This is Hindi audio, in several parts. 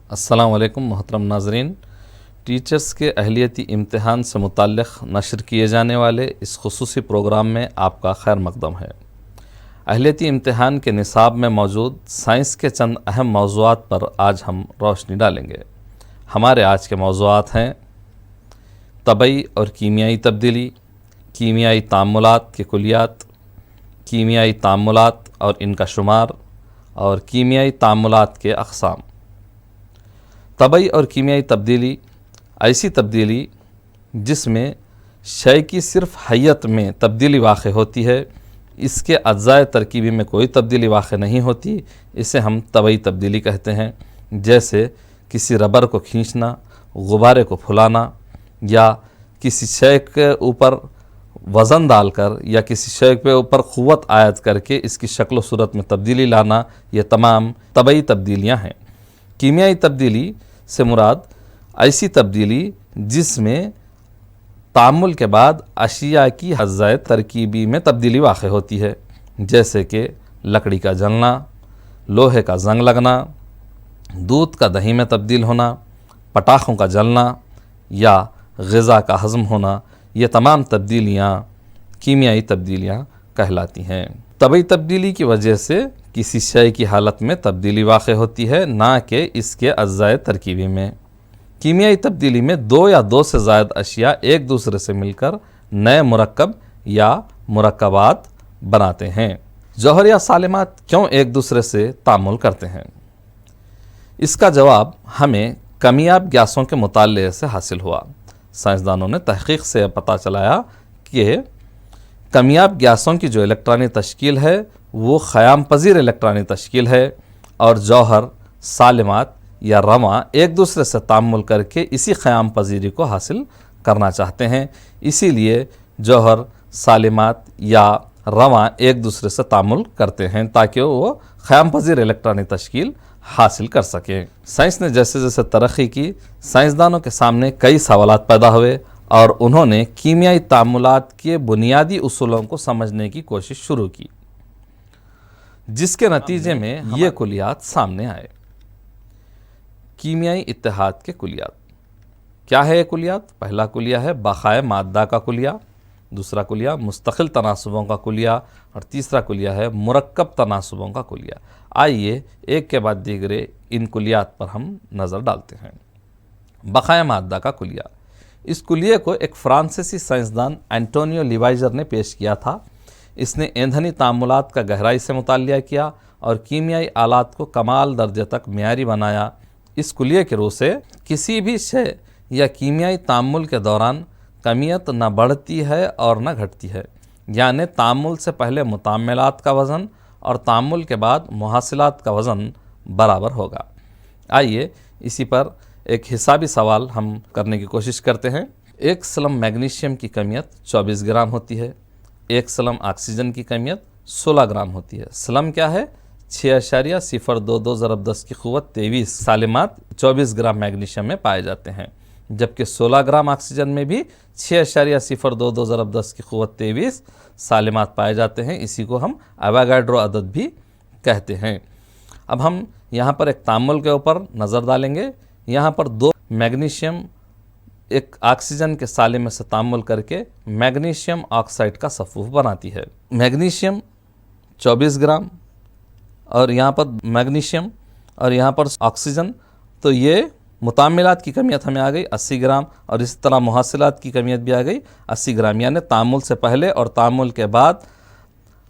अस्सलाम वालेकुम मोहतरम नाज़रीन। टीचर्स के अहलियती इम्तिहान से मुताल्लिक़ नशर किए जाने वाले इस खुसूसी प्रोग्राम में आपका खैर मक़दम है। अहलियती इम्तिहान के निसाब में मौजूद साइंस के चंद अहम मौज़ूआत पर आज हम रोशनी डालेंगे। हमारे आज के मौज़ूआत हैं तबई और कीमियाई तब्दीली, कीमियाई ताम्मुलात के कुलियात, कीमियाई ताम्मुलात और इनका शुमार, और कीमियाई ताम्मुलात के अक़साम। तबई और कीमियाई तब्दीली ऐसी तब्दीली जिसमें शय की सिर्फ हैयत में तब्दीली वाक़ होती है, इसके अज्ज़ाए तरकीबी में कोई तब्दीली वाक़ नहीं होती, इसे हम तबई तब्दीली कहते हैं। जैसे किसी रबर को खींचना, गुब्बारे को फुलाना, या किसी शय के ऊपर वज़न डालकर या किसी शय के ऊपर क़ुव्वत आयत करके इसकी शक्ल सूरत में तब्दीली लाना, ये तमाम तबई तब्दीलियाँ हैं। कीमियाई तब्दीली से मुराद ऐसी तब्दीली जिसमें तामुल के बाद अशिया की अज्ज़ाए तरकीबी में तब्दीली वाक़ होती है, जैसे कि लकड़ी का जलना, लोहे का जंग लगना, दूध का दही में तब्दील होना, पटाखों का जलना या ग़िज़ा का हज़म होना। ये तमाम तब्दीलियाँ कीमियाई तब्दीलियाँ कहलाती हैं। तबई तब्दीली की वजह से किसी शय की हालत में तब्दीली वाक़ होती है, ना कि इसके अज्ज़ाए तरकीबी में। कीमियाई तब्दीली में दो या दो से ज़ायद अशिया एक दूसरे से मिलकर नए मुरक्कब या मुरक्कबात बनाते हैं। जौहर या सालिमात क्यों एक दूसरे से तामुल करते हैं? इसका जवाब हमें कमियाब गैसों के मुताले से हासिल हुआ। साइंसदानों ने तहक़ीक़ से पता चलाया कि कमियाब गैसों की जो इलेक्ट्रॉनी तश्कील है वो ख़याम पज़ीर इलेक्ट्रॉनी तश्कील है, और जौहर, सालिमात या रवां एक दूसरे से तामुल करके इसी ख़याम पज़ीरी को हासिल करना चाहते हैं। इसीलिए जौहर, सालिमात या रवां एक दूसरे से तामुल करते हैं ताकि वो ख़याम पज़ीर इलेक्ट्रॉनी तश्कील हासिल कर सकें। साइंस ने जैसे जैसे तरक्की की, साइंसदानों के सामने कई सवालात पैदा हुए और उन्होंने कीमियाई तामुलात के बुनियादी उसूलों को समझने की कोशिश शुरू की, जिसके नतीजे में ये कुलियात सामने आए। कीमियाई इत्तेहाद के कुलियात क्या है? ये कुलियात, पहला कुलिया है बक़ाए माद्दा का कुलिया, दूसरा कुलिया मुस्तक़िल तनासुबों का कुलिया, और तीसरा कुलिया है मुरक्कब तनासुबों का कुलिया। आइए एक के बाद दीगरे इन कुलियात पर हम नज़र डालते हैं। बक़ाए माद्दा का कुलिया, इस कुलिये को एक फ़्रांसीसी साइंसदान एंटोनियो लिवाइजर ने पेश किया था। इसने ईंधनी तामुलात का गहराई से मुतालिया किया और कीमियाई आलात को कमाल दर्जे तक मियारी बनाया। इस कुलिये के रूह से किसी भी शय या कीमियाई तामुल के दौरान कमियत न बढ़ती है और न घटती है, यानी तामुल से पहले मुताम्मिलात का वज़न और तामुल के बाद मुहासिलात का वज़न बराबर होगा। आइए इसी पर एक हिसाबी सवाल हम करने की कोशिश करते हैं। एक सलम मैग्नीशियम की कमियत 24 ग्राम होती है, एक सलम ऑक्सीजन की कमियत 16 ग्राम होती है। सलम क्या है? 6.022 ज़रब 10 की क़ुव्वत 23 सालिमात 24 ग्राम मैग्नीशियम में पाए जाते हैं, जबकि 16 ग्राम ऑक्सीजन में भी 6.022 ज़रब 10 की क़ुव्वत 23 सालिमात पाए जाते हैं। इसी को हम एवोगाड्रो अदद भी कहते हैं। अब हम यहाँ पर एक तामुल के ऊपर नज़र डालेंगे। यहाँ पर दो मैग्नीशियम एक ऑक्सीजन के साले में से तामुल करके मैग्नीशियम ऑक्साइड का सफ़ूफ बनाती है। मैग्नीशियम 24 ग्राम और यहाँ पर मैग्नीशियम और यहाँ पर ऑक्सीजन, तो ये मुताम्मिलात की कमियत हमें आ गई 80 ग्राम, और इसी तरह मुहासिलात की कमियत भी आ गई 80 ग्राम, यानी तामुल से पहले और तामुल के बाद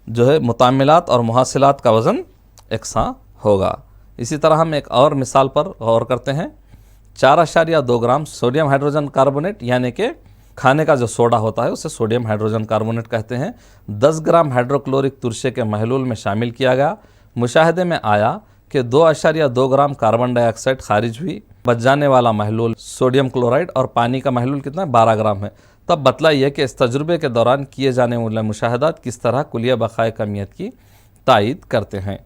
जो है मुताम्मिलात और मुहासिलात का वज़न एकसां होगा। इसी तरह हम एक और मिसाल पर गौर करते हैं। 4.2 ग्राम सोडियम हाइड्रोजन कार्बोनेट, यानी कि खाने का जो सोडा होता है उसे सोडियम हाइड्रोजन कार्बोनेट कहते हैं, 10 ग्राम हाइड्रोक्लोरिक तुरशे के महलूल में शामिल किया गया। मुशाहदे में आया कि 2.2 ग्राम कार्बन डाइऑक्साइड खारिज हुई। बच जाने वाला महलूल सोडियम क्लोराइड और पानी का महलूल कितना है? 12 ग्राम है। तब बतलाइए कि इस तजुर्बे के दौरान किए जाने वाले मुशाहदात किस तरह कुलिया बक़ाए कमियत की तायीद करते हैं।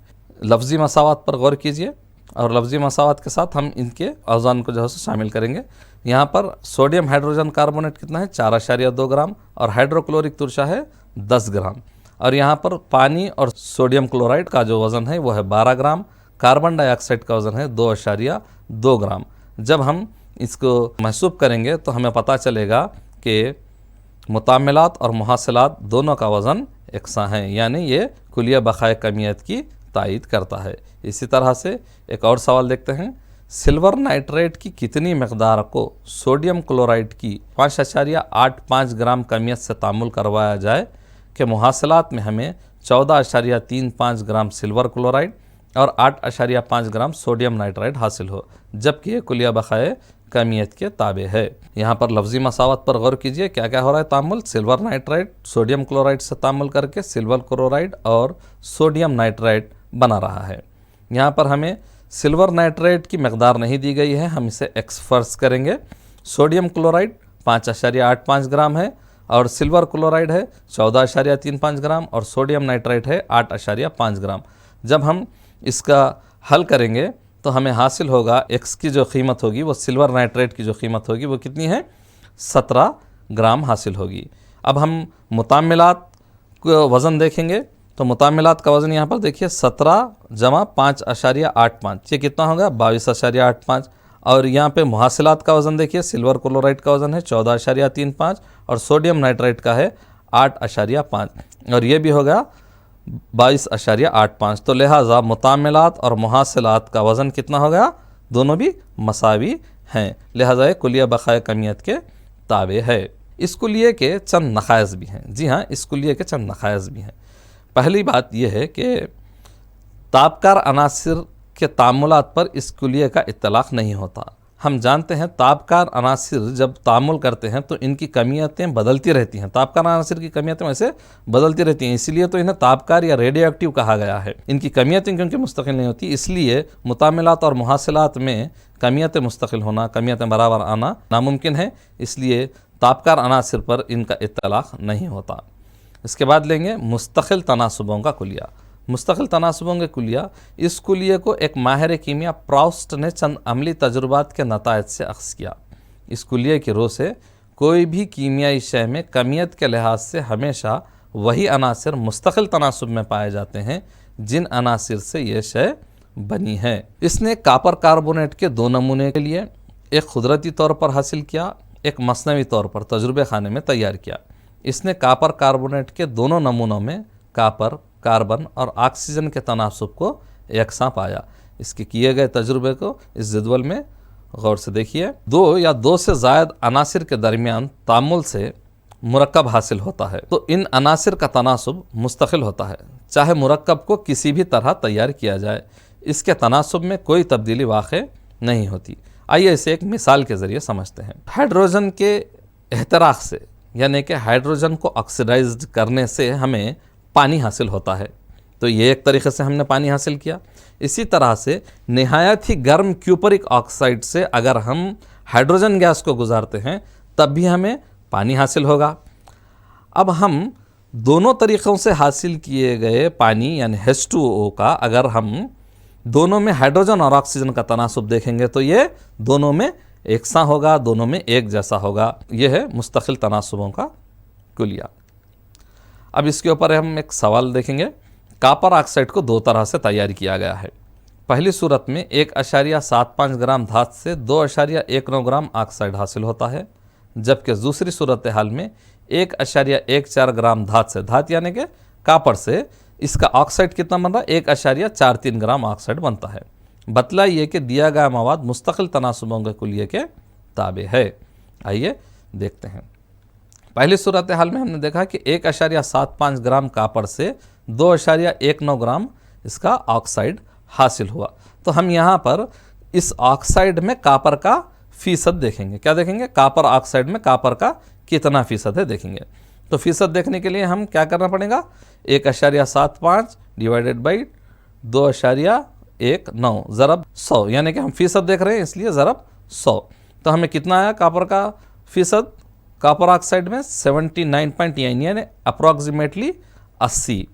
लफ्ज़ी मसावात पर गौर कीजिए, और लफ्ज़ी मसावात के साथ हम इनके औज़ान को जो है शामिल करेंगे। यहाँ पर सोडियम हाइड्रोजन कार्बोनेट कितना है? 4.2 ग्राम, और हाइड्रोक्लोरिक तुरशा है 10 ग्राम, और यहाँ पर पानी और सोडियम क्लोराइड का जो वज़न है वो है 12 ग्राम, कार्बन डाइऑक्साइड का वज़न है 2.2 ग्राम। जब हम इसको महसूब करेंगे तो हमें पता चलेगा कि मुतामिलात और मुहासिलात दोनों का वज़न एकसा है, यानी ये कुलिया बक़ाए कमियत की तायीद करता है। इसी तरह से एक और सवाल देखते हैं, सिल्वर नाइट्रेट की कितनी मकदार को सोडियम क्लोराइड की 5.85 ग्राम कमियत से तामुल करवाया जाए कि मुहासिलात में हमें 14.35 ग्राम सिल्वर क्लोराइड और 8.5 ग्राम सोडियम नाइट्राइड हासिल हो, जबकि ये कुलिया बक़ाए कमियत के ताबे है। यहाँ पर लफ्ज़ी मसावत पर गौर कीजिए, क्या क्या हो रहा है तामुल। सिल्वर नाइट्राइड सोडियम क्लोराइड से तामुल करके सिल्वर क्लोराइड और सोडियम नाइट्राइड बना रहा है। यहाँ पर हमें सिल्वर नाइट्राइड की मकदार नहीं दी गई है, हम इसे एक्स फर्ज करेंगे। सोडियम क्लोराइड 5.85 ग्राम है और सिल्वर क्लोराइड है 14.35 ग्राम और सोडियम नाइट्राइड है 8.5 ग्राम। जब हम इसका हल करेंगे तो हमें हासिल होगा, एक्स की जो कीमत होगी वो सिल्वर नाइट्रेट की जो कीमत होगी वो कितनी है, 17 ग्राम हासिल होगी। अब हम मुतामिलात को वज़न देखेंगे तो मुतामिलात का वज़न यहाँ पर देखिए 17 जमा 5.85, ये कितना होगा 22.85। और यहाँ पे मुहासिलात का वज़न देखिए, सिल्वर क्लोराइड का वज़न है 14.35 और सोडियम नाइट्राइट का है 8.5 और ये भी होगा 22.85। तो लिहाजा मुतामिलात और मुहासिलात का वज़न कितना हो गया, दोनों भी मसावी हैं, लिहाजा ये कुलिया बक़ाए कमियत के ताबे है। इस कुलिये के चंद नक़ाइस भी हैं। जी हाँ, इस कुलिये के चंद नक़ाइस भी हैं। पहली बात यह है कि ताबकार अनासिर के तामुलात पर इस कुलिये का इत्तलाक़ नहीं होता। हम जानते हैं ताबकार अनासिर जब तामुल करते हैं तो इनकी कमियतें बदलती रहती हैं, ताबकार अनासिर की कमियतें वैसे बदलती रहती हैं, इसलिए तो इन्हें ताबकार या रेडियो एक्टिव कहा गया है। इनकी कमियतें क्योंकि मुस्तकिल नहीं होती, इसलिए मुतामिलात और मुहासिलात में कमियतें मुस्तकिल होना, कमियतें बराबर आना नामुमकिन है, इसलिए ताबकार अनासिर पर इनका इत्तलाक़ नहीं होता। इसके बाद लेंगे मुस्तकिल तनासुबों का कुलिया। मुस्तकिल तनासुबों के कुलिया, इस कुलिये को एक माहिर कीमिया प्राउस्ट ने चंद अमली तजुर्बात के नतायज से अख्ज़ किया। इस कुलिये की रो से कोई भी कीमियाई शय में कमियत के लिहाज से हमेशा वही अनासिर मुस्तकिल तनासुब में पाए जाते हैं जिन अनासिर से ये शय बनी है। इसने कापर कार्बोनेट के 2 नमूने के लिए एक कुदरती तौर पर हासिल किया, एक मसनवी तौर पर तजुर्बे खाने में तैयार किया। इसने कापर कार्बोनेट के दोनों नमूनों में कापर, कार्बन और ऑक्सीजन के तनासुब को यकसा पाया। इसके किए गए तजुर्बे को इस जदवल में गौर से देखिए। 2 या 2 से ज़ायद अनासिर के दरमियान तामुल से मुरक्कब हासिल होता है तो इन अनासिर का तनासुब मुस्तकिल होता है, चाहे मुरक्कब को किसी भी तरह तैयार किया जाए, इसके तनासुब में कोई तब्दीली वाक़ई नहीं होती। आइए इसे एक मिसाल के ज़रिए समझते हैं। हाइड्रोजन के एहतराक़ से, यानी कि हाइड्रोजन को ऑक्सीडाइज्ड करने से हमें पानी हासिल होता है, तो ये एक तरीक़े से हमने पानी हासिल किया। इसी तरह से नहायत ही गर्म क्यूपरिक ऑक्साइड से अगर हम हाइड्रोजन गैस को गुजारते हैं तब भी हमें पानी हासिल होगा। अब हम दोनों तरीक़ों से हासिल किए गए पानी यानी H2O का अगर हम दोनों में हाइड्रोजन और ऑक्सीजन का तनासुब देखेंगे तो ये दोनों में एकसा होगा, दोनों में एक जैसा होगा। यह है मुस्तकिल तनासुबों का कुलिया। अब इसके ऊपर हम एक सवाल देखेंगे। कापर ऑक्साइड को 2 तरह से तैयार किया गया है। पहली सूरत में 1.75 ग्राम धात से 2.19 ग्राम ऑक्साइड हासिल होता है, जबकि दूसरी सूरत हाल में 1.14 ग्राम धात से, धात यानी कि कापर से, इसका ऑक्साइड कितना बन रहा है 1.43 ग्राम ऑक्साइड बनता है। बतलाइए कि दिया गया मवाद मुस्तकिल तनासुबों के कुलिये के ताबे है। आइए देखते हैं। पहली सूरत हाल में हमने देखा कि 1.75 ग्राम कापर से 2.19 ग्राम इसका ऑक्साइड हासिल हुआ। तो हम यहाँ पर इस ऑक्साइड में कापर का फ़ीसद देखेंगे। क्या देखेंगे? कापर ऑक्साइड में कापर का कितना फ़ीसद है देखेंगे। तो फ़ीसद देखने के लिए हम क्या करना पड़ेगा, 1.75 डिवाइडेड बाई 2.19 ज़रब 100, यानी कि हम फ़ीसद देख रहे हैं इसलिए ज़रब 100। तो हमें कितना आया कापर का फ़ीसद? कापर ऑक्साइड में 79.9 यानी अप्रॉक्सीमेटली 80।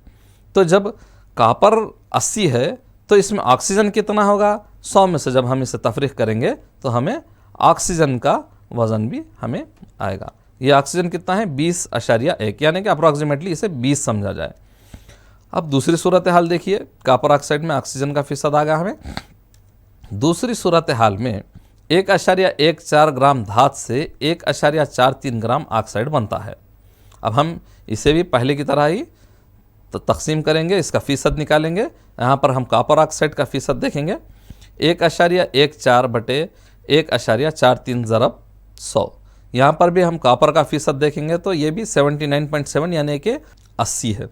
तो जब कापर 80 है तो इसमें ऑक्सीजन कितना होगा? 100 में से जब हम इसे तफरीक करेंगे तो हमें ऑक्सीजन का वज़न भी हमें आएगा। ये ऑक्सीजन कितना है? 20.1, यानी कि अप्रॉक्सीमेटली इसे 20 समझा जाए। अब दूसरी सूरत हाल देखिए, कॉपर ऑक्साइड में ऑक्सीजन का फीसद आ गया हमें। दूसरी सूरत हाल में 1.14 ग्राम धात से 1.43 ग्राम ऑक्साइड बनता है। अब हम इसे भी पहले की तरह ही तकसीम करेंगे, इसका फ़ीसद निकालेंगे। यहाँ पर हम कॉपर ऑक्साइड का फ़ीसद देखेंगे 1.14 बटे 1.43 ज़रब 100। यहाँ पर भी हम कॉपर का फ़ीसद देखेंगे तो ये भी 79.7 यानी कि 80 है।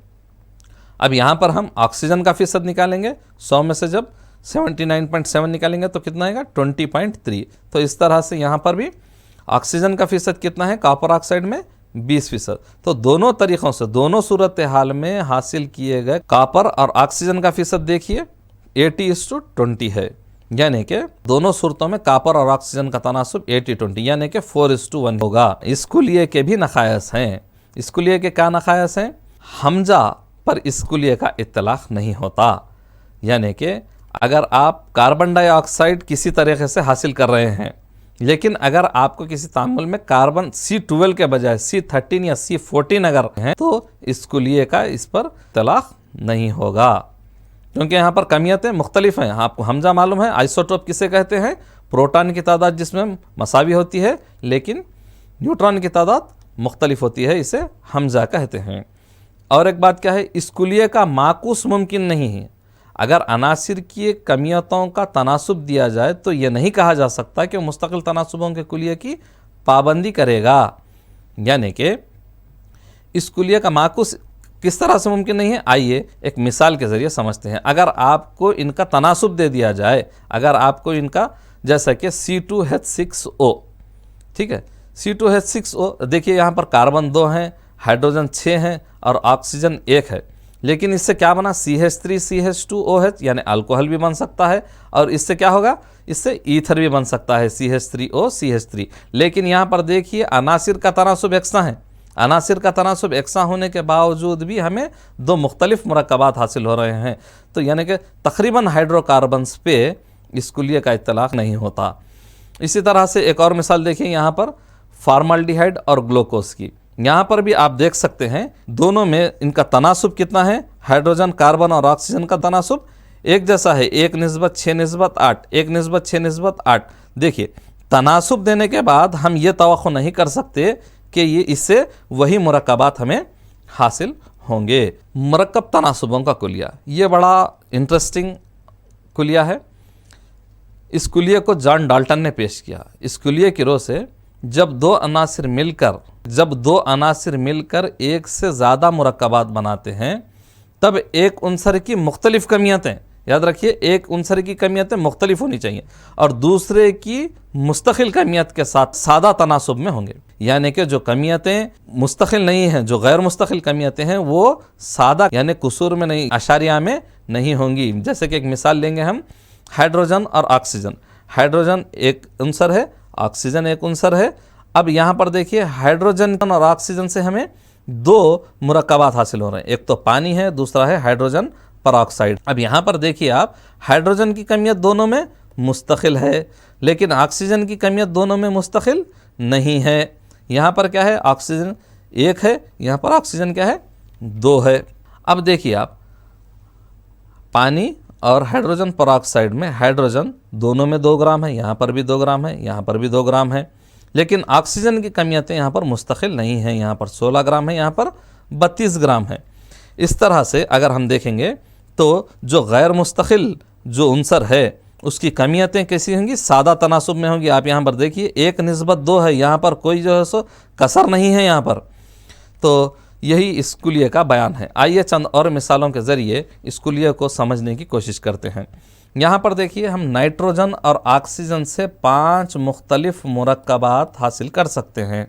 अब यहाँ पर हम ऑक्सीजन का फ़ीसद निकालेंगे, 100 में से जब 79.7 निकालेंगे तो कितना आएगा 20.3। तो इस तरह से यहाँ पर भी ऑक्सीजन का फ़ीसद कितना है कॉपर ऑक्साइड में 20%। तो दोनों तरीक़ों से, दोनों सूरत हाल में हासिल किए गए कॉपर और ऑक्सीजन का फ़ीसद देखिए 80:20 है, यानी कि दोनों सूरतों में कॉपर और ऑक्सीजन का तनासुब 80-20 यानी कि 4:1 होगा। इस्कुलिये के भी नखायस हैं। इस्कुलिये के क्या नखायस हैं? हमजा पर इस्कुलिये का इत्तलाक़ नहीं होता, यानी कि अगर आप कार्बन डाइऑक्साइड किसी तरीके से हासिल कर रहे हैं, लेकिन अगर आपको किसी तामुल में कार्बन C12 के बजाय C13 या C14 अगर है तो इस्कुलिये का इस पर इत्तलाक़ नहीं होगा, क्योंकि यहाँ पर कमियतें मुख्तलिफ हैं। आपको हमजा मालूम है, आइसोटोप किसे कहते हैं? प्रोटॉन की तादाद जिसमें मसावी होती है लेकिन न्यूट्रॉन की तादाद मुख्तलिफ होती है, इसे हमजा कहते हैं। और एक बात क्या है, इस्कुलिये का माकूस मुमकिन नहीं है। अगर अनासिर की कमियतों का तनासुब दिया जाए तो यह नहीं कहा जा सकता कि मुस्तकिल तनासुबों के कुलिये की पाबंदी करेगा, यानी कि इस्कुलिये का माकूस किस तरह से मुमकिन नहीं है, आइए एक मिसाल के ज़रिए समझते हैं। अगर आपको इनका तनासुब दे दिया जाए, अगर आपको इनका जैसा कि C2H6O, ठीक है, C2H6O देखिए यहाँ पर कार्बन 2 हैं, हाइड्रोजन 6 हैं और ऑक्सीजन 1 है, लेकिन इससे क्या बना CH3CH2OH यानी अल्कोहल भी बन सकता है, और इससे क्या होगा, इससे ईथर भी बन सकता है CH3OCH3। लेकिन यहाँ पर देखिए अनासिर का तनासुब यकसा है। अनासिर का तनासुब यकसा होने के बावजूद भी हमें दो मुख्तलिफ मुरक्कबात हासिल हो रहे हैं, तो यानी कि तकरीबन हाइड्रोकार्बन्स पे इस्कुलिये का इत्तलाक़ नहीं होता। इसी तरह से एक और मिसाल देखिए यहाँ पर फार्माल्डिहाइड और ग्लूकोज की। यहाँ पर भी आप देख सकते हैं दोनों में इनका तनासुब कितना है, हाइड्रोजन कार्बन और ऑक्सीजन का तनासुब एक जैसा है, 1:6:8, 1:6:8। देखिए तनासुब देने के बाद हम ये तवक्को नहीं कर सकते कि ये इससे वही मुरक्कबात हमें हासिल होंगे। मुरक्कब तनासुबों का कुलिया, ये बड़ा इंटरेस्टिंग कुलिया है। इस कुलिये को जॉन डाल्टन ने पेश किया। इस कुलिये की रो से जब दो अनासिर मिलकर एक से ज़्यादा मुरक्कबात बनाते हैं तब एक उनसर की मुख्तलिफ कमियतें, याद रखिए एक उनसर की कमियतें मुख्तलिफ होनी चाहिए और दूसरे की मुस्तकिल कमियत के साथ सादा तनासुब में होंगे, यानी कि जो कमियतें मुस्तकिल नहीं हैं, जो गैर मुस्तकिल कमियतें हैं वो सादा यानी कुसूर में नहीं, अशारिया में नहीं होंगी। जैसे कि एक मिसाल लेंगे हम, हाइड्रोजन और ऑक्सीजन। हाइड्रोजन एक उनसर है, ऑक्सीजन एक उनसर है। अब यहाँ पर देखिए हाइड्रोजन और ऑक्सीजन से हमें दो मुरक्कबात हासिल हो रहे हैं, एक तो पानी है, दूसरा है हाइड्रोजन परऑक्साइड। अब यहाँ पर देखिए आप, हाइड्रोजन की कमियत दोनों में मुस्तकिल है लेकिन ऑक्सीजन की कमियत दोनों में मुस्तकिल नहीं है। यहाँ पर क्या है, ऑक्सीजन एक है, यहाँ पर ऑक्सीजन क्या है, दो है। अब देखिए आप, पानी और हाइड्रोजन परऑक्साइड में हाइड्रोजन दोनों में 2 ग्राम है, यहाँ पर भी 2 ग्राम है, यहाँ पर भी 2 ग्राम है, लेकिन ऑक्सीजन की कमियतें यहाँ पर मुस्तकिल नहीं है, यहाँ पर 16 ग्राम है, यहाँ पर 32 ग्राम है। इस तरह से अगर हम देखेंगे तो जो गैर मुस्तकिल जो उनसर है उसकी कमियतें कैसी होंगी, सादा तनासुब में होंगी। आप यहाँ पर देखिए 1:2 है, यहाँ पर कोई जो है सो कसर नहीं है यहाँ पर। तो यही इस कुलिये का बयान है। आइए चंद और मिसालों के ज़रिए इस कुलिये को समझने की कोशिश करते हैं। यहाँ पर देखिए हम नाइट्रोजन और ऑक्सीजन से 5 मुख्तलिफ मुरक्कबात हासिल कर सकते हैं।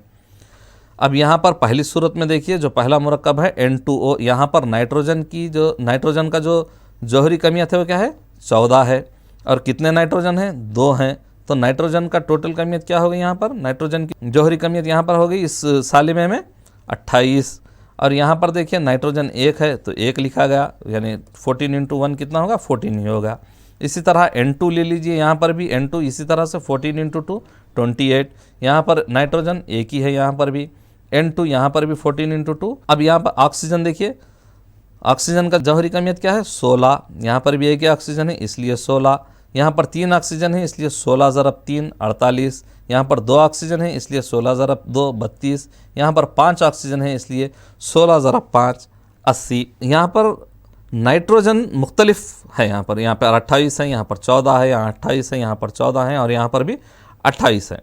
अब यहाँ पर पहली सूरत में देखिए जो पहला मुरक्कब है N2O, यहाँ पर नाइट्रोजन का जो जौहरी कमियत है वो क्या है, 14 है, और कितने नाइट्रोजन हैं, 2 हैं। तो नाइट्रोजन का टोटल कमियत क्या हो गई, यहाँ पर नाइट्रोजन की जौहरी कमियत यहाँ पर हो गई इस सालिमे में 28। और यहाँ पर देखिए नाइट्रोजन 1 है तो 1 लिखा गया, यानी 14 × 1 कितना होगा, 14 ही होगा। इसी तरह N2 ले लीजिए, यहाँ पर भी N2 इसी तरह से 14 × 2 28। यहाँ पर नाइट्रोजन 1 ही है, यहाँ पर भी N2, यहाँ पर भी 14 × 2। अब यहाँ पर ऑक्सीजन देखिए, ऑक्सीजन का जौहरी कमियत क्या है 16, यहाँ पर भी एक ही ऑक्सीजन है इसलिए 16, यहाँ पर 3 ऑक्सीजन है इसलिए 16 ज़रब 3 48, यहाँ पर 2 ऑक्सीजन है इसलिए 16 ज़रब 2 32, यहाँ पर 5 ऑक्सीजन है इसलिए 16 ज़रब 5 80। यहाँ पर नाइट्रोजन मुख्तलिफ है, यहाँ पर 28 है, यहाँ पर 14 है, यहाँ 28 है, यहाँ पर 14 है और यहाँ पर भी 28 है।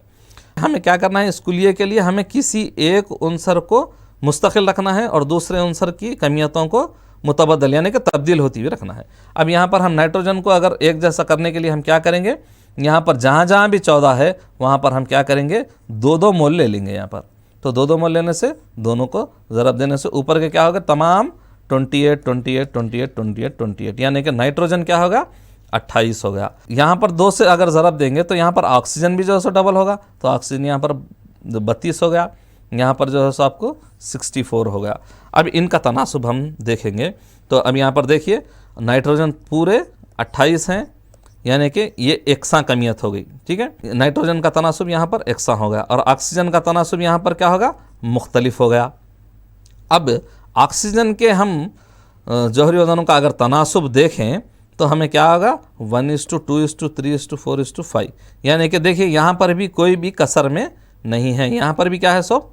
हमें क्या करना है, स्कूलिये के लिए हमें किसी एक उनसर को मुस्तकिल रखना है और दूसरे उनसर की कमियतों को मुतबदल यानी कि तब्दील होती हुई रखना है। अब यहाँ पर हम नाइट्रोजन को अगर एक जैसा करने के लिए हम क्या करेंगे, यहाँ पर जहाँ जहाँ भी 14 है वहाँ पर हम क्या करेंगे 2-2 मोल ले लेंगे यहाँ पर। तो 2-2 मोल लेने से दोनों को ज़रब देने से ऊपर के क्या होगा तमाम 28 28 28 28 28 यानी कि नाइट्रोजन क्या होगा 28 हो गया। यहाँ पर 2 से अगर ज़रब देंगे तो यहाँ पर ऑक्सीजन भी जो है सो डबल होगा, तो ऑक्सीजन यहाँ पर 32 हो गया, यहाँ पर जो है सो आपको 64 हो गया। अब इनका तनासुब हम देखेंगे तो अब यहाँ पर देखिए नाइट्रोजन पूरे 28 हैं यानी कि ये एकसा कमियत हो गई, ठीक है। नाइट्रोजन का तनासुब यहाँ पर एकसा हो गया और ऑक्सीजन का तनासुब यहाँ पर क्या होगा मुख्तलिफ हो गया। अब ऑक्सीजन के हम जौहरी वज़नों का अगर तनासुब देखें तो हमें क्या होगा 1:2:3:4:5 यानी कि देखिए यहाँ पर भी कोई भी कसर में नहीं है, यहाँ पर भी क्या है सब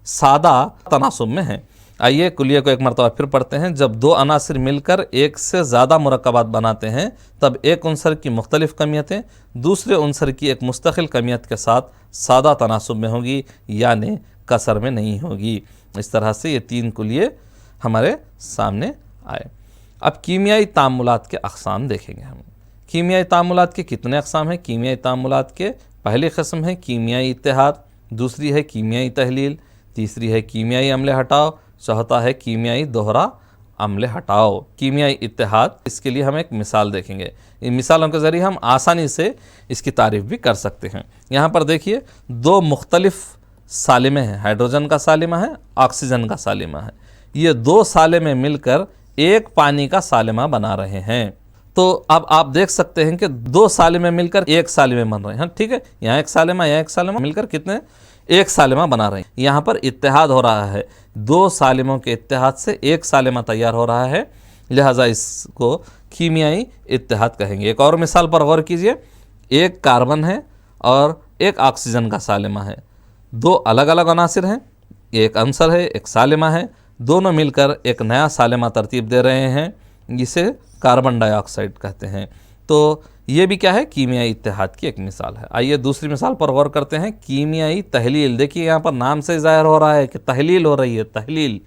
सादा तनासुब में है। आइए कुलिये को एक मरतबा फिर पढ़ते हैं। जब 2 अनासिर मिलकर एक से ज़्यादा मुरक्कबात बनाते हैं तब एक उनसर की मुख्तलिफ कमियतें दूसरे उनसर की एक मुस्तकिल कमियत के साथ सादा तनासुब में होगी यानी कसर में नहीं होगी। इस तरह से ये 3 कुलिये हमारे सामने आए। अब कीमियाई तामुलात के अक़साम देखेंगे हम। कीमियाई तामुलात के कितने अक़साम हैं? कीमियाई तामुलात के पहली किस्म है कीमियाई इत्तेहाद, दूसरी है कीमियाई तहलील, तीसरी है कीमियाई अम्ल हटाव, चौथा है कीमियाई दोहरा अम्ल हटाओ। कीमियाई इत्तेहाद, इसके लिए हम एक मिसाल देखेंगे। इन मिसालों के ज़रिए हम आसानी से इसकी तारीफ़ भी कर सकते हैं। यहाँ पर देखिए 2 मुख्तलिफ सालिमे हैं, हाइड्रोजन का सालिमा है, ऑक्सीजन का सालिमा है। ये 2 सालिमे मिलकर एक पानी का सालिमा बना रहे हैं। तो अब आप देख सकते हैं कि 2 सालिमे मिलकर एक सालिमे बन रहे हैं, ठीक है। यहाँ एक सालिमा यहाँ एक सालिमा मिलकर कितने एक सालिमा बना रहे हैं। यहाँ पर इत्तेहाद हो रहा है, 2 सालिमों के इत्तेहाद से एक सालिमा तैयार हो रहा है, लिहाजा इसको कीमियाई इत्तेहाद कहेंगे। एक और मिसाल पर गौर कीजिए, एक कार्बन है और एक ऑक्सीजन का सालिमा है, 2 अलग अलग अनासिर हैं, एक अंसर है एक सालिमा है, दोनों मिलकर एक नया सालिमा तरतीब दे रहे हैं, जिसे कार्बन डाइऑक्साइड कहते हैं। तो ये भी क्या है कीमियाई इत्तेहाद की एक मिसाल है। आइए दूसरी मिसाल पर गौर करते हैं, कीमियाई तहलील। देखिए यहाँ पर नाम से ज़ाहिर हो रहा है कि तहलील हो रही है, तहलील।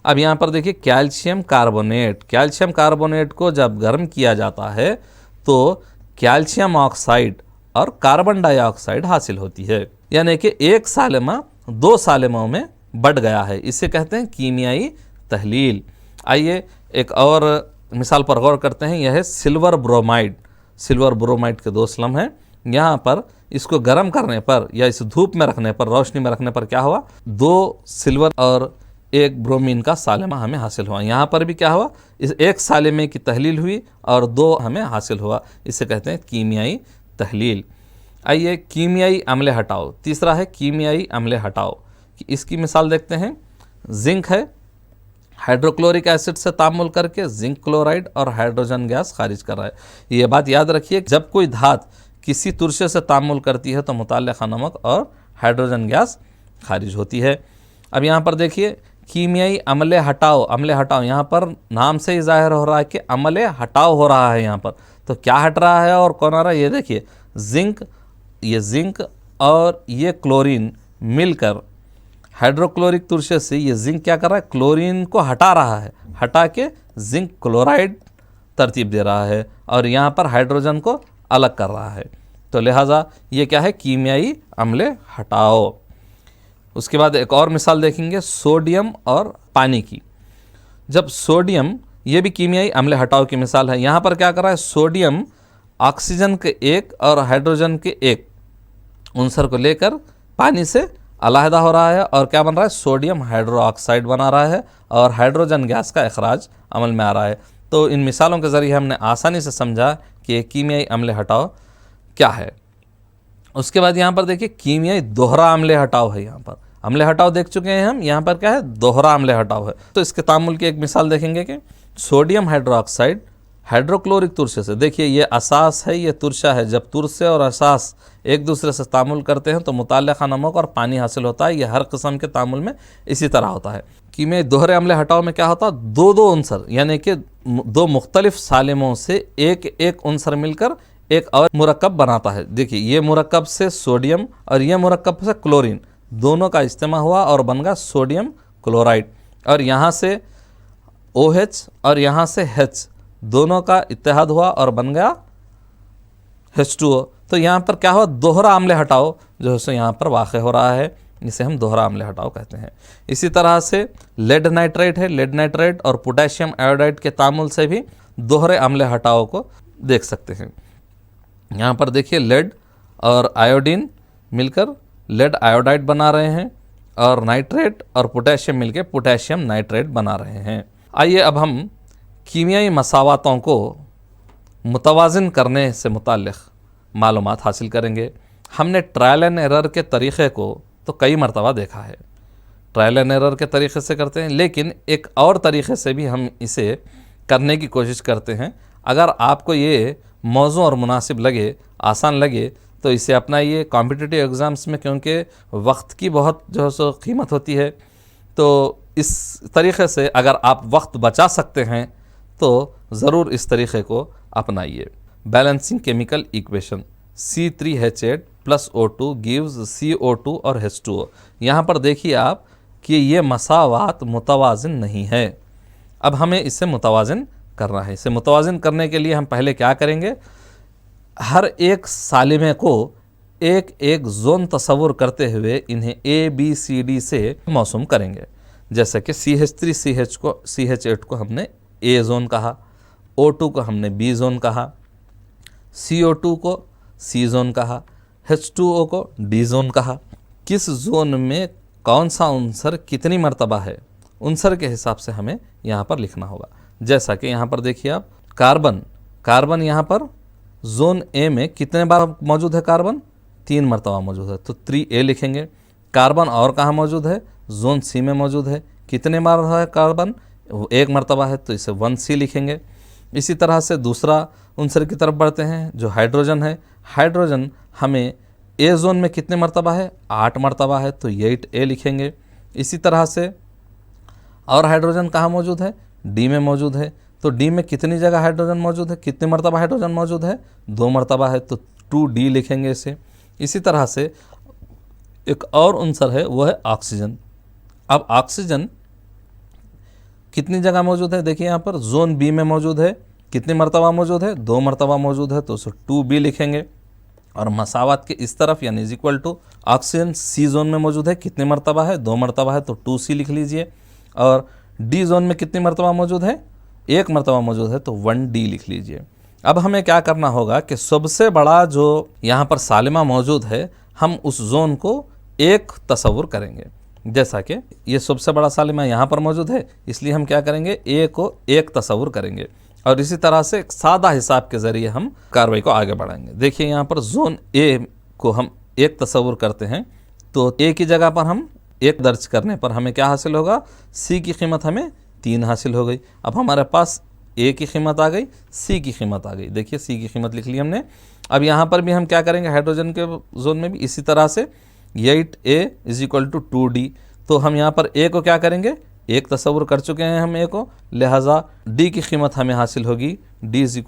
अब यहाँ पर देखिए कैल्शियम कार्बोनेट, कैल्शियम कार्बोनेट को जब गर्म किया जाता है तो कैल्शियम ऑक्साइड और कार्बन डाइऑक्साइड हासिल होती है, यानी कि एक सालिमा 2 सालिमों में बढ़ गया है, इसे कहते हैं कीमियाई तहलील। आइए एक और मिसाल पर गौर करते हैं, यह है सिल्वर ब्रोमाइड। सिल्वर ब्रोमाइड के 2 स्लम हैं, यहाँ पर इसको गर्म करने पर या इस धूप में रखने पर, रोशनी में रखने पर क्या हुआ 2 सिल्वर और 1 ब्रोमीन का सालिमा हमें हासिल हुआ। यहाँ पर भी क्या हुआ, इस एक सालिमे की तहलील हुई और 2 हमें हासिल हुआ, इसे कहते हैं कीमियाई तहलील। आइए कीमियाई अम्ल हटाओ, तीसरा है कीमियाई अम्ल हटाओ। इसकी मिसाल देखते हैं, जिंक है, हाइड्रोक्लोरिक एसिड से तामुल करके जिंक क्लोराइड और हाइड्रोजन गैस खारिज कर रहा है। ये बात याद रखिए, जब कोई धात किसी तुरशे से तामुल करती है तो मुताल्लिक़ा नमक और हाइड्रोजन गैस खारिज होती है। अब यहाँ पर देखिए कीमियाई अम्ल हटाओ, अम्ल हटाओ, यहाँ पर नाम से ही जाहिर हो रहा है कि अम्ल हटाओ हो रहा है। यहाँ पर तो क्या हट रहा है और कौन आ रहा है, ये देखिए जिंक, ये जिंक और ये क्लोरीन मिलकर हाइड्रोक्लोरिक तुरशे से ये जिंक क्या कर रहा है, क्लोरीन को हटा रहा है, हटा के जिंक क्लोराइड तरतीब दे रहा है और यहाँ पर हाइड्रोजन को अलग कर रहा है। तो लिहाजा ये क्या है कीमियाई अम्ल हटाओ। उसके बाद एक और मिसाल देखेंगे सोडियम और पानी की। जब सोडियम, ये भी कीमियाई अम्ल हटाओ की मिसाल है, यहाँ पर क्या कर रहा है, सोडियम ऑक्सीजन के 1 और हाइड्रोजन के 1 उनसर को लेकर पानी से अलहदा हो रहा है और क्या बन रहा है, सोडियम हाइड्रोक्साइड बना रहा है और हाइड्रोजन गैस का अखराज अमल में आ रहा है। तो इन मिसालों के ज़रिए हमने आसानी से समझा कि कीमियाई अम्ल हटाओ क्या है। उसके बाद यहाँ पर देखिए कीमियाई दोहरा अम्ल हटाओ है यहाँ पर। अम्ल हटाव देख चुके हैं हम, यहाँ पर क्या है, दोहरा अम्ल हटाव है। तो इसके तामुल की एक मिसाल देखेंगे कि सोडियम हाइड्रोक्साइड हाइड्रोक्लोरिक तुरशे से, देखिए ये असास है, ये तुरशा है, जब तुरशे और असास एक दूसरे से तामुल करते हैं तो मुताल्लिक़ा नमक और पानी हासिल होता है। ये हर किस्म के तामुल में इसी तरह होता है। कीमियाई दोहरे अम्ल हटाव में क्या होता है, दो अंसर यानी कि दो मुख्तलिफ सालिमों से एक अंसर मिलकर एक और मुरक्कब बनाता है। देखिए ये मुरक्कब से सोडियम और ये मुरक्कब से क्लोरीन दोनों का इस्तेमाल हुआ और बन गया सोडियम क्लोराइड, और यहाँ से OH और यहाँ से H दोनों का इत्तेहाद हुआ और बन गया H2O। तो यहाँ पर क्या हुआ, दोहरा अम्ल हटाव जो है यहाँ पर वाक़ हो रहा है, इसे हम दोहरा अम्ल हटाव कहते हैं। इसी तरह से लेड नाइट्रेट है, लेड नाइट्रेट और पोटेशियम आयोडाइड के तामुल से भी दोहरे अम्ल हटाव को देख सकते हैं। यहाँ पर देखिए लेड और आयोडीन मिलकर लेड आयोडाइड बना रहे हैं और नाइट्रेट और पोटेशियम मिलकर पोटेशियम नाइट्रेट बना रहे हैं। आइए अब हम कीमियाई मसावातों को मुतवाज़िन करने से मुताल्लिक़ मालूमात हासिल करेंगे। हमने ट्रायल एंड एरर के तरीक़े को तो कई मरतबा देखा है, ट्रायल एंड एरर के तरीक़े से करते हैं, लेकिन एक और तरीक़े से भी हम इसे करने की कोशिश करते हैं। अगर आपको ये मौज़ू और मुनासिब लगे, आसान लगे, तो इसे अपनाइए कॉम्पिटिटिव एग्ज़ाम्स में, क्योंकि वक्त की बहुत जो है सो कीमत होती है। तो इस तरीक़े से अगर आप वक्त बचा सकते हैं तो ज़रूर इस तरीक़े को अपनाइए। Balancing chemical equation C3H8 + O2 gives CO2 और H2O। यहाँ पर देखिए आप कि ये मसावात मुतवाज़िन नहीं है। अब हमें इसे मुतवाज़िन करना है। इसे मुतवाज़िन करने के लिए हम पहले क्या करेंगे, हर एक सालिमे को एक एक जोन तस्वुर करते हुए इन्हें ABCD से मौसूम करेंगे। जैसे कि CH8 को हमने A जोन कहा, O2 को हमने B जोन कहा, CO2 को C जोन कहा, H2O को D जोन कहा। किस जोन में कौन सा अंसर कितनी मर्तबा है, अंसर के हिसाब से हमें यहाँ पर लिखना होगा। जैसा कि यहाँ पर देखिए आप कार्बन यहाँ पर जोन A में कितने बार मौजूद है, कार्बन 3 मरतबा मौजूद है, तो 3A लिखेंगे। कार्बन और कहाँ मौजूद है, जोन C में मौजूद है, कितने बार है कार्बन, 1 मरतबा है, तो इसे 1C लिखेंगे। इसी तरह से दूसरा अंसर की तरफ बढ़ते हैं जो हाइड्रोजन है। हाइड्रोजन हमें A जोन में कितने मरतबा है, 8 मरतबा है, तो 8A लिखेंगे। इसी तरह से और हाइड्रोजन कहाँ मौजूद है, D में मौजूद है, तो D में कितनी जगह हाइड्रोजन मौजूद है, कितने मरतबा हाइड्रोजन मौजूद है, 2 मरतबा है, तो 2D लिखेंगे इसे। इसी तरह से एक और अंसर है, वो है ऑक्सीजन। अब ऑक्सीजन कितनी जगह मौजूद है, देखिए यहाँ पर जोन B में मौजूद है, कितनी मरतबा मौजूद है, 2 मरतबा मौजूद है, तो उसे 2B लिखेंगे। और मसावत के इस तरफ यानी equal to oxygen C zone में मौजूद है, कितने मरतबा है, 2 मरतबा है, तो 2C लिख लीजिए। और D जोन में कितनी मरतबा मौजूद है, 1 मरतबा मौजूद है, तो 1D लिख लीजिए। अब हमें क्या करना होगा कि सबसे बड़ा जो यहाँ पर सालिमा मौजूद है, हम उस जोन को एक तस्वुर करेंगे। जैसा कि ये सबसे बड़ा सालिमा यहाँ पर मौजूद है, इसलिए हम क्या करेंगे, A को एक तस्वुर करेंगे और इसी तरह से एक सादा हिसाब के ज़रिए हम कार्रवाई को आगे बढ़ाएंगे। देखिए यहाँ पर जोन A को हम एक तस्वुर करते हैं, तो A की जगह पर हम 1 दर्ज करने पर हमें क्या हासिल होगा, C की कीमत हमें 3 हासिल हो गई। अब हमारे पास A की कीमत आ गई, C की कीमत आ गई। देखिए C की कीमत लिख ली हमने। अब यहाँ पर भी हम क्या करेंगे, हाइड्रोजन के जोन में भी इसी तरह से 8A = 2D। तो हम यहाँ पर A को क्या करेंगे, 1 तस्वुर कर चुके हैं हम A को, लिहाजा D की कीमत हमें हासिल होगी D =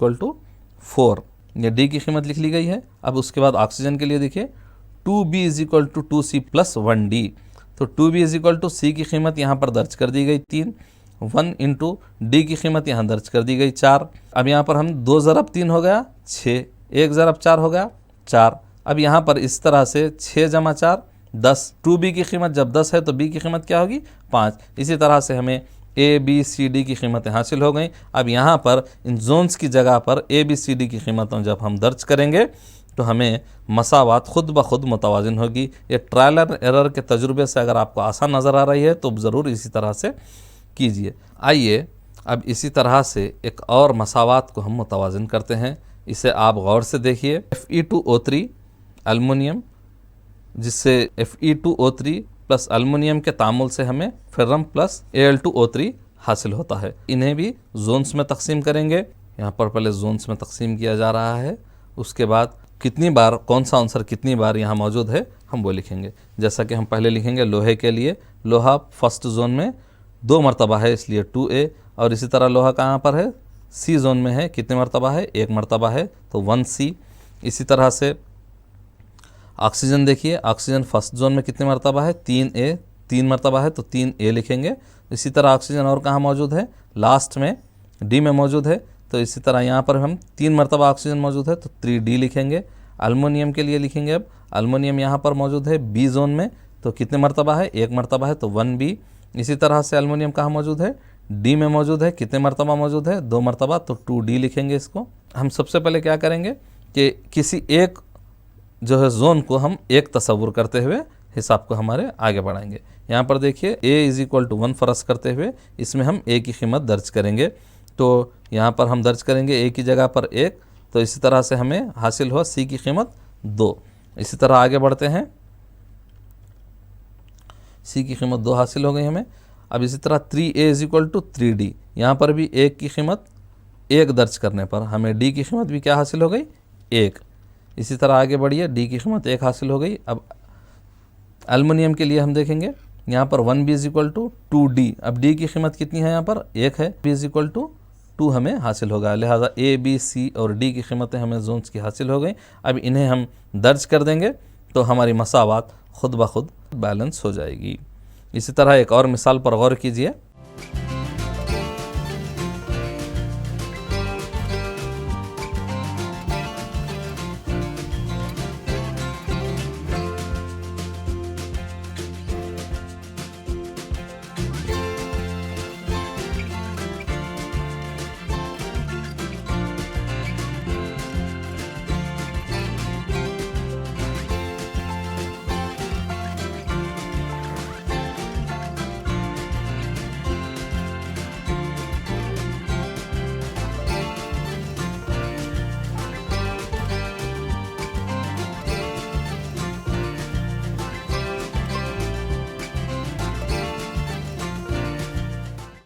4। ये D की कीमत लिख ली गई है। अब उसके बाद ऑक्सीजन के लिए देखिए 2B = 2C + 1D। तो 2B = C की कीमत यहाँ पर दर्ज कर दी गई 3, 1 × D की कीमत यहाँ दर्ज कर दी गई 4। अब यहाँ पर हम 2 ज़रब 3 हो गया 6, 1 ज़रब 4 हो गया 4। अब यहाँ पर इस तरह से 6 × 4 10। 2B की कीमत जब 10 है तो B की कीमत क्या होगी, 5। इसी तरह से हमें ABCD की कीमतें हासिल हो गई। अब यहाँ पर इन जोन्स की जगह पर ABCD की कीमतों जब हम दर्ज करेंगे तो हमें मसावात खुद ब खुद मुतवाज़िन होगी। ये ट्रायल एंड एरर के तजुर्बे से अगर आपको आसान नज़र आ रही है तो ज़रूर इसी तरह से कीजिए। आइए अब इसी तरह से एक और मसावात को हम मुतवाज़िन करते हैं। इसे आप गौर से देखिए। Fe2O3 एल्युमिनियम, जिससे Fe2O3 प्लस अल्युमिनियम के तामुल से हमें फेर्रम प्लस Al2O3 हासिल होता है। इन्हें भी जोन्स में तकसीम करेंगे। यहाँ पर पहले जोन्स में तकसीम किया जा रहा है, उसके बाद कितनी बार कौन सा आंसर कितनी बार यहाँ मौजूद है हम वो लिखेंगे। जैसा कि हम पहले लिखेंगे लोहे के लिए, लोहा फर्स्ट जोन में 2 मरतबा है इसलिए 2A, और इसी तरह लोहा कहाँ पर है, C जोन में है, कितने मरतबा है, 1 मरतबा है तो 1C। इसी तरह से ऑक्सीजन देखिए, ऑक्सीजन फर्स्ट जोन में कितने मरतबा है, 3A, 3 मरतबा है तो 3A लिखेंगे। इसी तरह ऑक्सीजन और कहाँ मौजूद है, लास्ट में D में मौजूद है, तो इसी तरह यहाँ पर हम 3 मरतबा ऑक्सीजन मौजूद है तो 3D लिखेंगे। अल्युमिनियम के लिए लिखेंगे, अब अल्युमिनियम यहाँ पर मौजूद है B जोन में, तो कितने मरतबा है, 1 मरतबा है तो 1B। इसी तरह से अल्युमिनियम कहाँ मौजूद है, D में मौजूद है, कितने मरतबा मौजूद है, 2 मरतबा तो 2D लिखेंगे इसको। हम सबसे पहले क्या करेंगे कि किसी एक जो है जोन को हम एक तस्वुर करते हुए हिसाब को हमारे आगे बढ़ाएंगे। यहाँ पर देखिए A = 1 फ़र्ज़ करते हुए इसमें हम A की कीमत दर्ज करेंगे, तो यहाँ पर हम दर्ज करेंगे A की जगह पर 1, तो इसी तरह से हमें हासिल हुआ C की कीमत 2। इसी तरह आगे बढ़ते हैं, C की कीमत 2 हासिल हो गई हमें। अब इसी तरह 3A = 3D, यहाँ पर भी 1 की कीमत 1 दर्ज करने पर हमें D की कीमत भी क्या हासिल हो गई, 1। इसी तरह आगे बढ़िए, D की कीमत 1 हासिल हो गई। अब एल्युमिनियम के लिए हम देखेंगे, यहाँ पर 1B = 2D, अब D की कीमत कितनी है, यहाँ पर 1 है, B = 2 हमें हासिल होगा, लिहाजा A, B, C और D की कीमतें हमें जोन्स की हासिल हो गई। अब इन्हें हम दर्ज कर देंगे तो हमारी मसावात खुद ब खुद बैलेंस हो जाएगी। इसी तरह एक और मिसाल पर गौर कीजिए।